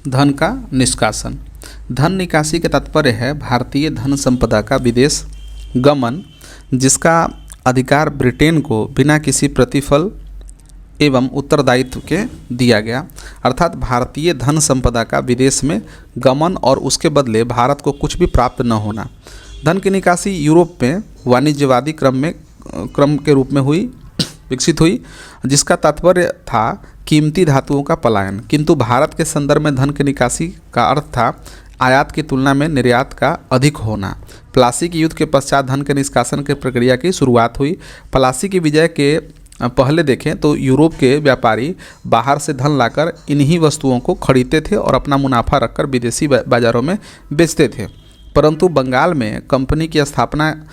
धन का निष्कासन। धन निकासी के तात्पर्य है भारतीय धन संपदा का विदेश गमन, जिसका अधिकार ब्रिटेन को बिना किसी प्रतिफल एवं उत्तरदायित्व के दिया गया। अर्थात भारतीय धन संपदा का विदेश में गमन और उसके बदले भारत को कुछ भी प्राप्त न होना। धन की निकासी यूरोप में वाणिज्यवादी क्रम के रूप में विकसित हुई, जिसका तात्पर्य था कीमती धातुओं का पलायन। किंतु भारत के संदर्भ में धन की निकासी का अर्थ था आयात की तुलना में निर्यात का अधिक होना। प्लासी के युद्ध के पश्चात धन के निष्कासन की प्रक्रिया की शुरुआत हुई। प्लासी की विजय के पहले देखें तो यूरोप के व्यापारी बाहर से धन लाकर इन्हीं वस्तुओं को खरीदते थे और अपना मुनाफा रखकर विदेशी बाजारों में बेचते थे। परंतु बंगाल में कंपनी की स्थापना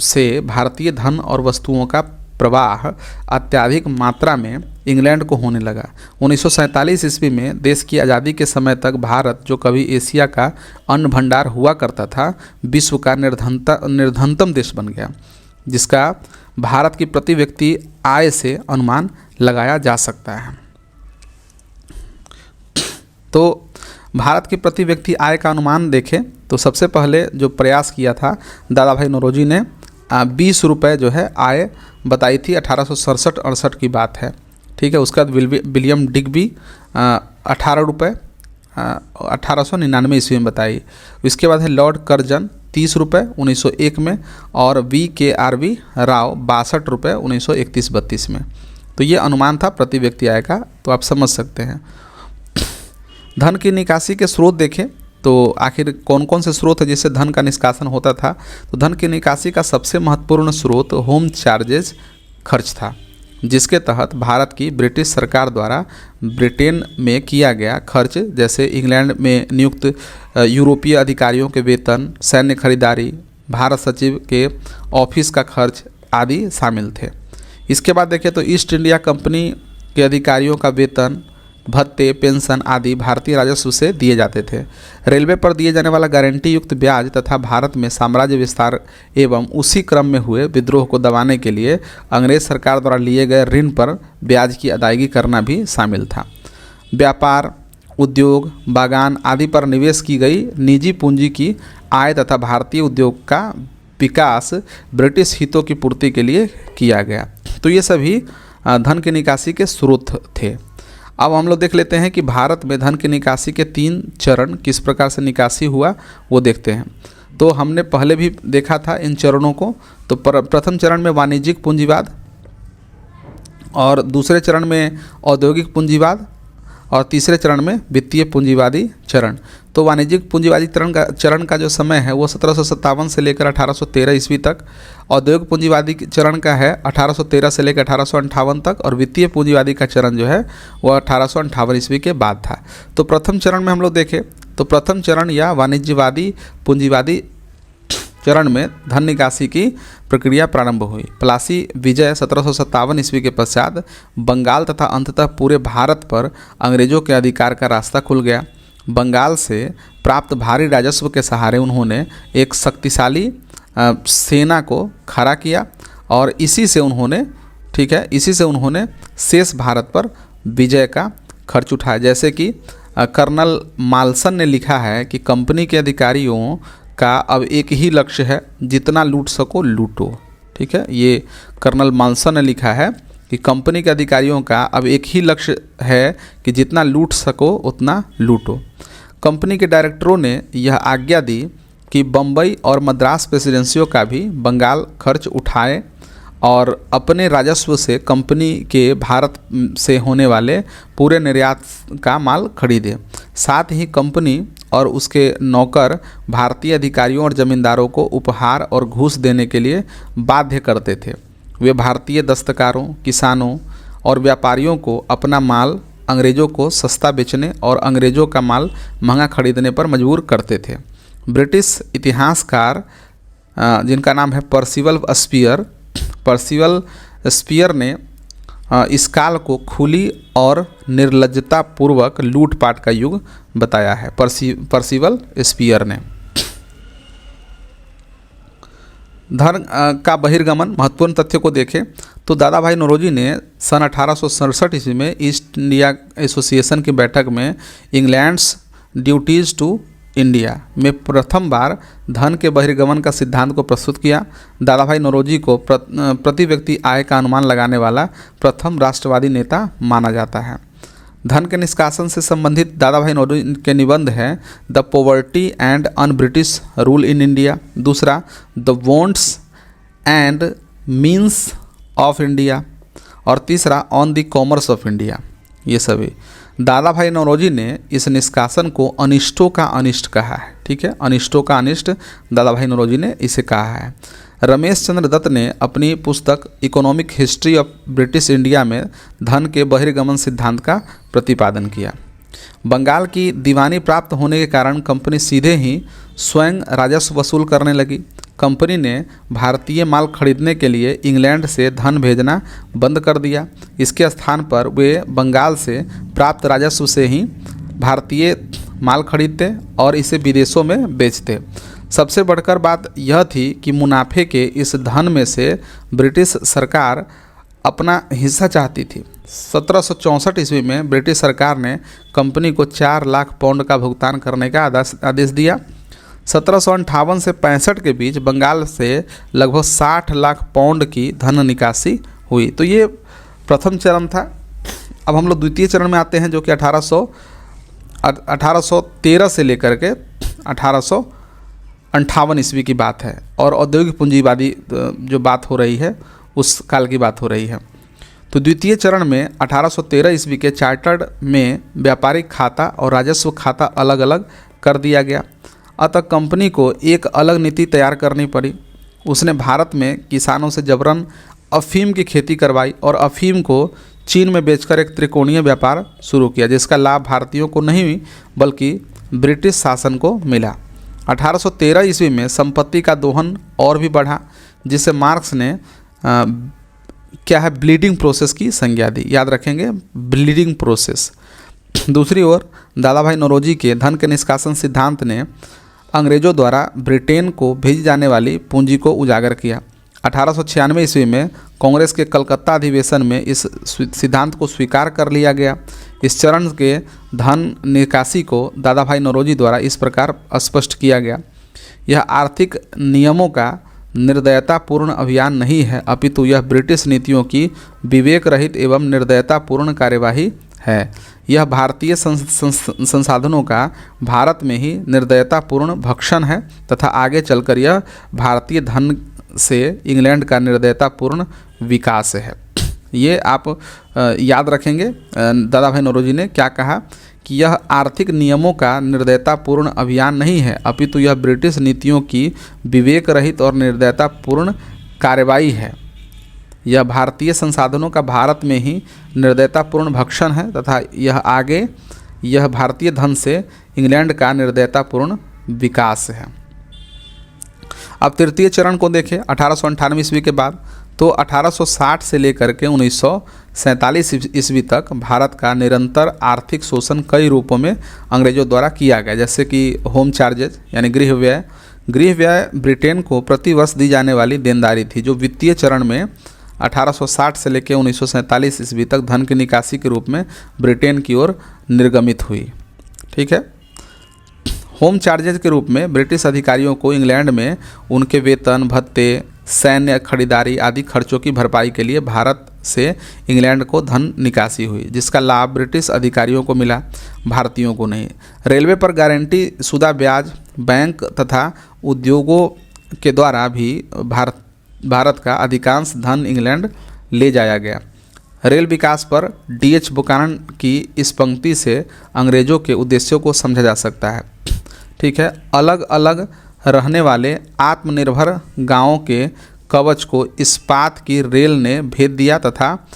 से भारतीय धन और वस्तुओं का प्रवाह अत्यधिक मात्रा में इंग्लैंड को होने लगा। 1947 ईस्वी में देश की आज़ादी के समय तक भारत, जो कभी एशिया का अन्न भंडार हुआ करता था, विश्व का निर्धनतम देश बन गया, जिसका भारत की प्रति व्यक्ति आय से अनुमान लगाया जा सकता है। तो भारत की प्रति व्यक्ति आय का अनुमान देखें तो सबसे पहले जो प्रयास किया था दादा भाई नौरोजी ने 20 रुपये जो है आय बताई थी। 1867-68 की बात है, ठीक है। उसके बाद विलियम डिग्बी 18 रुपये 1899 ईस्वी में बताई। इसके बाद है लॉर्ड कर्जन 30 रुपये 1901 में, और VKRV राव 62 रुपये 1931-32 में। तो ये अनुमान था प्रति व्यक्ति आय का, तो आप समझ सकते हैं। धन की निकासी के स्रोत देखें तो आखिर कौन कौन से स्रोत है जिससे धन का निष्कासन होता था। तो धन की निकासी का सबसे महत्वपूर्ण स्रोत होम चार्जेज खर्च था, जिसके तहत भारत की ब्रिटिश सरकार द्वारा ब्रिटेन में किया गया खर्च, जैसे इंग्लैंड में नियुक्त यूरोपीय अधिकारियों के वेतन, सैन्य खरीदारी, भारत सचिव के ऑफिस का खर्च आदि शामिल थे। इसके बाद देखें तो ईस्ट इंडिया कंपनी के अधिकारियों का वेतन, भत्ते, पेंशन आदि भारतीय राजस्व से दिए जाते थे। रेलवे पर दिए जाने वाला गारंटी युक्त ब्याज तथा भारत में साम्राज्य विस्तार एवं उसी क्रम में हुए विद्रोह को दबाने के लिए अंग्रेज सरकार द्वारा लिए गए ऋण पर ब्याज की अदायगी करना भी शामिल था। व्यापार, उद्योग, बागान आदि पर निवेश की गई निजी पूंजी की आय तथा भारतीय उद्योग का विकास ब्रिटिश हितों की पूर्ति के लिए किया गया। तो ये सभी धन की निकासी के स्रोत थे। अब हम लोग देख लेते हैं कि भारत में धन की निकासी के 3 चरण किस प्रकार से निकासी हुआ, वो देखते हैं। तो हमने पहले भी देखा था इन चरणों को। तो प्रथम चरण में वाणिज्यिक पूंजीवाद, और दूसरे चरण में औद्योगिक पूंजीवाद, और तीसरे चरण में वित्तीय पूंजीवादी चरण। तो वाणिज्यिक पूंजीवादी चरण का जो समय है वो 1757 से लेकर 1813 ईस्वी तक, औद्योगिक पूंजीवादी चरण का है 1813 से लेकर 1858 तक, और वित्तीय पूंजीवादी का चरण जो है वो 1858 ईस्वी के बाद था। तो प्रथम चरण में हम लोग देखें तो प्रथम चरण या वाणिज्यवादी पूंजीवादी चरण में धन निकासी की प्रक्रिया प्रारंभ हुई। प्लासी विजय 1757 ईस्वी के पश्चात बंगाल तथा अंततः पूरे भारत पर अंग्रेजों के अधिकार का रास्ता खुल गया। बंगाल से प्राप्त भारी राजस्व के सहारे उन्होंने एक शक्तिशाली सेना को खड़ा किया, और इसी से उन्होंने शेष भारत पर विजय का खर्च उठाया। जैसे कि कर्नल माल्सन ने लिखा है कि कंपनी के अधिकारियों का अब एक ही लक्ष्य है, जितना लूट सको लूटो। ठीक है, ये कर्नल माल्सन ने लिखा है कि कंपनी के अधिकारियों का अब एक ही लक्ष्य है कि जितना लूट सको उतना लूटो। कंपनी के डायरेक्टरों ने यह आज्ञा दी कि बम्बई और मद्रास प्रेसिडेंसियों का भी बंगाल खर्च उठाए और अपने राजस्व से कंपनी के भारत से होने वाले पूरे निर्यात का माल खरीदे। साथ ही कंपनी और उसके नौकर भारतीय अधिकारियों और जमींदारों को उपहार और घूस देने के लिए बाध्य करते थे। वे भारतीय दस्तकारों, किसानों और व्यापारियों को अपना माल अंग्रेज़ों को सस्ता बेचने और अंग्रेज़ों का माल महंगा खरीदने पर मजबूर करते थे। ब्रिटिश इतिहासकार जिनका नाम है पर्सिवल स्पीयर ने इस काल को खुली और निर्लज्जतापूर्वक लूटपाट का युग बताया है। पर्सिवल स्पीयर ने। धन का बहिर्गमन, महत्वपूर्ण तथ्य को देखें तो दादा भाई नौरोजी ने सन 1867 ईस्वी में ईस्ट इंडिया एसोसिएशन की बैठक में इंग्लैंड्स ड्यूटीज़ टू इंडिया में प्रथम बार धन के बहिर्गमन का सिद्धांत को प्रस्तुत किया। दादा भाई नौरोजी को प्रति व्यक्ति आय का अनुमान लगाने वाला प्रथम राष्ट्रवादी नेता माना जाता है। धन के निष्कासन से संबंधित दादा भाई नौरोजी के निबंध हैं the poverty and un British rule in India, दूसरा the wants and means of India, और तीसरा on the commerce of India. ये सभी दादा भाई नौरोजी ने इस निष्कासन को अनिष्टों का अनिष्ट कहा है। ठीक है, अनिष्टों का अनिष्ट दादा भाई नौरोजी ने इसे कहा है। रमेश चंद्र दत्त ने अपनी पुस्तक economic history of British India में धन के बहिर्गमन सिद्धांत का प्रतिपादन किया। बंगाल की दीवानी प्राप्त होने के कारण कंपनी सीधे ही स्वयं राजस्व वसूल करने लगी। कंपनी ने भारतीय माल खरीदने के लिए इंग्लैंड से धन भेजना बंद कर दिया। इसके स्थान पर वे बंगाल से प्राप्त राजस्व से ही भारतीय माल खरीदते और इसे विदेशों में बेचते। सबसे बढ़कर बात यह थी कि मुनाफे के इस धन में से ब्रिटिश सरकार अपना हिस्सा चाहती थी। 1764 ईस्वी में ब्रिटिश सरकार ने कंपनी को 4 लाख पाउंड का भुगतान करने का आदेश दिया। 1758 से 65 के बीच बंगाल से लगभग 60 लाख पाउंड की धन निकासी हुई। तो ये प्रथम चरण था। अब हम लोग द्वितीय चरण में आते हैं, जो कि 1813 से लेकर के 1858 ईस्वी की बात है, और औद्योगिक पूंजीवादी जो बात हो रही है उस काल की बात हो रही है। तो द्वितीय चरण में 1813 ईस्वी के चार्टर्ड में व्यापारिक खाता और राजस्व खाता अलग अलग कर दिया गया। अतः कंपनी को एक अलग नीति तैयार करनी पड़ी। उसने भारत में किसानों से जबरन अफीम की खेती करवाई और अफीम को चीन में बेचकर एक त्रिकोणीय व्यापार शुरू किया, जिसका लाभ भारतीयों को नहीं बल्कि ब्रिटिश शासन को मिला। 1813 ईस्वी में संपत्ति का दोहन और भी बढ़ा, जिसे मार्क्स ने क्या है ब्लीडिंग प्रोसेस की संज्ञा दी। याद रखेंगे, ब्लीडिंग प्रोसेस। दूसरी ओर दादा भाई नौरोजी के धन के निष्कासन सिद्धांत ने अंग्रेजों द्वारा ब्रिटेन को भेजी जाने वाली पूंजी को उजागर किया। 1896 ईस्वी में कांग्रेस के कलकत्ता अधिवेशन में इस सिद्धांत को स्वीकार कर लिया गया। इस चरण के धन निकासी को दादा भाई नौरोजी द्वारा इस प्रकार स्पष्ट किया गया: यह आर्थिक नियमों का निर्दयतापूर्ण अभियान नहीं है, अपितु यह ब्रिटिश नीतियों की विवेक रहित एवं निर्दयतापूर्ण कार्यवाही है। यह भारतीय संसाधनों का भारत में ही निर्दयतापूर्ण भक्षण है तथा आगे चलकर यह भारतीय धन से इंग्लैंड का निर्दयतापूर्ण विकास है। ये आप याद रखेंगे, दादा भाई नौरोजी ने क्या कहा कि यह आर्थिक नियमों का निर्दयतापूर्ण अभियान नहीं है, अपितु यह ब्रिटिश नीतियों की विवेक रहित और निर्दयतापूर्ण कार्रवाई है। यह भारतीय संसाधनों का भारत में ही निर्दयतापूर्ण भक्षण है तथा यह भारतीय धन से इंग्लैंड का निर्दयतापूर्ण विकास है। अब तृतीय चरण को देखें 1898 ईस्वी के बाद। तो 1860 से लेकर के 1947 ईस्वी तक भारत का निरंतर आर्थिक शोषण कई रूपों में अंग्रेजों द्वारा किया गया, जैसे कि होम चार्जेज यानी गृह व्यय। गृह व्यय ब्रिटेन को प्रति वर्ष दी जाने वाली देनदारी थी, जो वित्तीय चरण में 1860 से लेकर 1947 ईस्वी तक धन की निकासी के रूप में ब्रिटेन की ओर निर्गमित हुई। ठीक है। होम चार्जेज के रूप में ब्रिटिश अधिकारियों को इंग्लैंड में उनके वेतन, भत्ते, सैन्य खरीदारी आदि खर्चों की भरपाई के लिए भारत से इंग्लैंड को धन निकासी हुई, जिसका लाभ ब्रिटिश अधिकारियों को मिला, भारतीयों को नहीं। रेलवे पर गारंटी शुदा ब्याज, बैंक तथा उद्योगों के द्वारा भी भारत का अधिकांश धन इंग्लैंड ले जाया गया। रेल विकास पर D.H. बुकानन की इस पंक्ति से अंग्रेजों के उद्देश्यों को समझा जा सकता है। ठीक है। अलग अलग रहने वाले आत्मनिर्भर गांवों के कवच को इस्पात की रेल ने भेद दिया तथा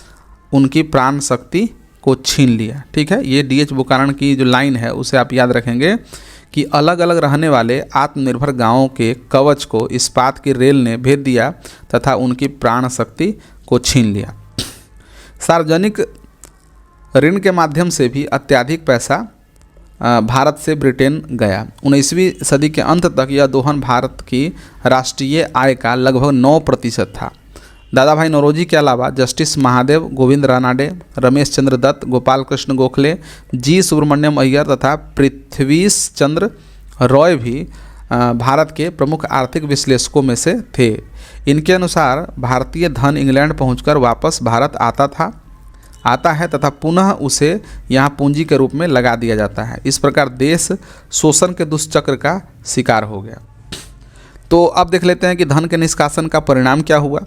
उनकी प्राण शक्ति को छीन लिया। ठीक है। ये D.H. बुकानन की जो लाइन है उसे आप याद रखेंगे कि अलग अलग रहने वाले आत्मनिर्भर गांवों के कवच को इस्पात की रेल ने भेद दिया तथा उनकी प्राण शक्ति को छीन लिया। सार्वजनिक ऋण के माध्यम से भी अत्यधिक पैसा भारत से ब्रिटेन गया। 19वीं सदी के अंत तक यह दोहन भारत की राष्ट्रीय आय का लगभग 9% था। दादा भाई नौरोजी के अलावा जस्टिस महादेव, गोविंद रानाडे, रमेश चंद्र दत्त, गोपाल कृष्ण गोखले, जी सुब्रमण्यम अय्यर तथा पृथ्वीश चंद्र रॉय भी भारत के प्रमुख आर्थिक विश्लेषकों में से थे। इनके अनुसार भारतीय धन इंग्लैंड पहुंचकर वापस भारत आता है तथा पुनः उसे यहाँ पूंजी के रूप में लगा दिया जाता है। इस प्रकार देश शोषण के दुष्चक्र का शिकार हो गया। तो अब देख लेते हैं कि धन के निष्कासन का परिणाम क्या हुआ।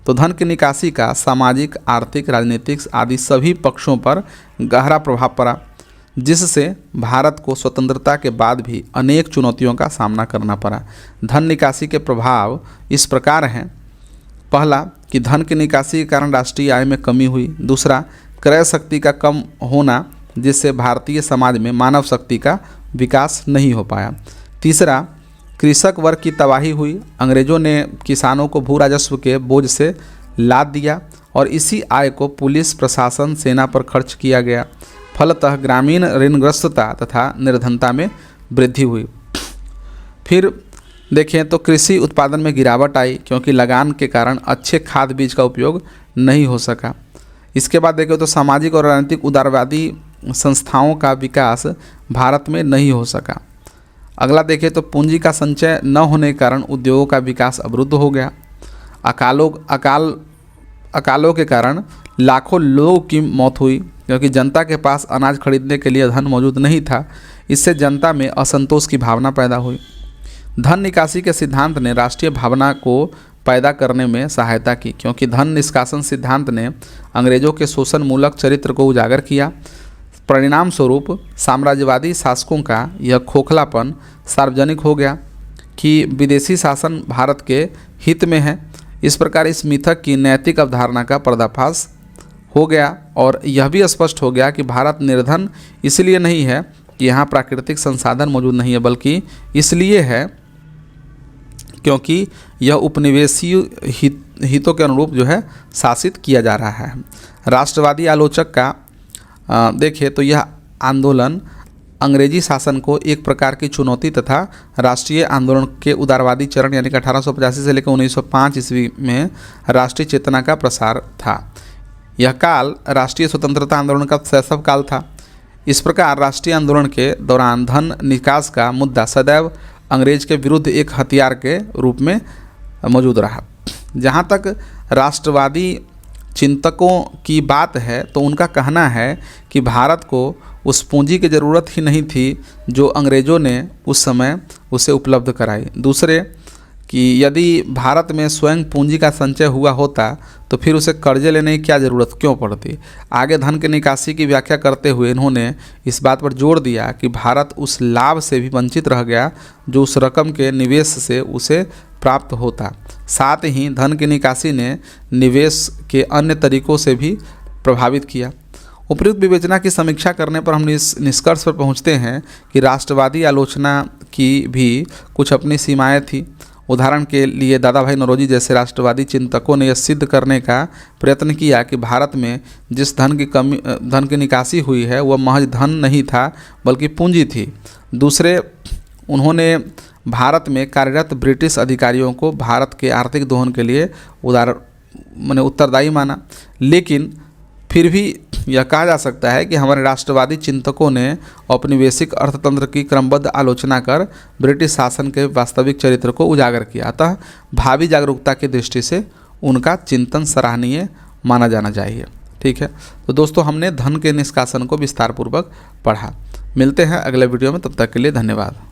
तो धन की निकासी का सामाजिक, आर्थिक, राजनीतिक आदि सभी पक्षों पर गहरा प्रभाव पड़ा, जिससे भारत को स्वतंत्रता के बाद भी अनेक चुनौतियों का सामना करना पड़ा। धन निकासी के प्रभाव इस प्रकार हैं। पहला कि धन की निकासी के कारण राष्ट्रीय आय में कमी हुई। दूसरा, क्रय शक्ति का कम होना, जिससे भारतीय समाज में मानव शक्ति का विकास नहीं हो पाया। तीसरा, कृषक वर्ग की तबाही हुई। अंग्रेजों ने किसानों को भू राजस्व के बोझ से लाद दिया और इसी आय को पुलिस, प्रशासन, सेना पर खर्च किया गया। फलतः ग्रामीण ऋणग्रस्तता तथा निर्धनता में वृद्धि हुई। फिर देखें तो कृषि उत्पादन में गिरावट आई, क्योंकि लगान के कारण अच्छे खाद बीज का उपयोग नहीं हो सका। इसके बाद देखें तो सामाजिक और राजनीतिक उदारवादी संस्थाओं का विकास भारत में नहीं हो सका। अगला देखें तो पूंजी का संचय न होने के कारण उद्योगों का विकास अवरुद्ध हो गया। अकालों के कारण लाखों लोगों की मौत हुई, क्योंकि जनता के पास अनाज खरीदने के लिए धन मौजूद नहीं था। इससे जनता में असंतोष की भावना पैदा हुई। धन निकासी के सिद्धांत ने राष्ट्रीय भावना को पैदा करने में सहायता की, क्योंकि धन निष्कासन सिद्धांत ने अंग्रेजों के शोषण मूलक चरित्र को उजागर किया। परिणाम स्वरूप साम्राज्यवादी शासकों का यह खोखलापन सार्वजनिक हो गया कि विदेशी शासन भारत के हित में है। इस प्रकार इस मिथक की नैतिक अवधारणा का पर्दाफाश हो गया और यह भी स्पष्ट हो गया कि भारत निर्धन इसलिए नहीं है कि यहाँ प्राकृतिक संसाधन मौजूद नहीं है, बल्कि इसलिए है क्योंकि यह उपनिवेशी हितों के अनुरूप जो है शासित किया जा रहा है। राष्ट्रवादी आलोचक का देखें तो यह आंदोलन अंग्रेजी शासन को एक प्रकार की चुनौती तथा राष्ट्रीय आंदोलन के उदारवादी चरण यानी कि 1885 से लेकर 1905 ईस्वी में राष्ट्रीय चेतना का प्रसार था। यह काल राष्ट्रीय स्वतंत्रता आंदोलन का शैशव काल था। इस प्रकार राष्ट्रीय आंदोलन के दौरान धन निकास का मुद्दा सदैव अंग्रेज के विरुद्ध एक हथियार के रूप में मौजूद रहा। जहाँ तक राष्ट्रवादी चिंतकों की बात है तो उनका कहना है कि भारत को उस पूंजी की ज़रूरत ही नहीं थी जो अंग्रेज़ों ने उस समय उसे उपलब्ध कराई। दूसरे कि यदि भारत में स्वयं पूंजी का संचय हुआ होता तो फिर उसे कर्जे लेने की क्या ज़रूरत क्यों पड़ती। आगे धन की निकासी की व्याख्या करते हुए इन्होंने इस बात पर जोर दिया कि भारत उस लाभ से भी वंचित रह गया जो उस रकम के निवेश से उसे प्राप्त होता। साथ ही धन की निकासी ने निवेश के अन्य तरीकों से भी प्रभावित किया। उपयुक्त विवेचना की समीक्षा करने पर हम इस निष्कर्ष पर पहुंचते हैं कि राष्ट्रवादी आलोचना की भी कुछ अपनी सीमाएं थी। उदाहरण के लिए दादा भाई नौरोजी जैसे राष्ट्रवादी चिंतकों ने यह सिद्ध करने का प्रयत्न किया कि भारत में जिस धन की निकासी हुई है वह महज धन नहीं था बल्कि पूंजी थी। दूसरे, उन्होंने भारत में कार्यरत ब्रिटिश अधिकारियों को भारत के आर्थिक दोहन के लिए उत्तरदायी माना। लेकिन फिर भी यह कहा जा सकता है कि हमारे राष्ट्रवादी चिंतकों ने औपनिवेशिक अर्थतंत्र की क्रमबद्ध आलोचना कर ब्रिटिश शासन के वास्तविक चरित्र को उजागर किया। अतः भावी जागरूकता की दृष्टि से उनका चिंतन सराहनीय माना जाना चाहिए। ठीक है, तो दोस्तों हमने धन के निष्कासन को विस्तारपूर्वक पढ़ा। मिलते हैं अगले वीडियो में, तब तक के लिए धन्यवाद।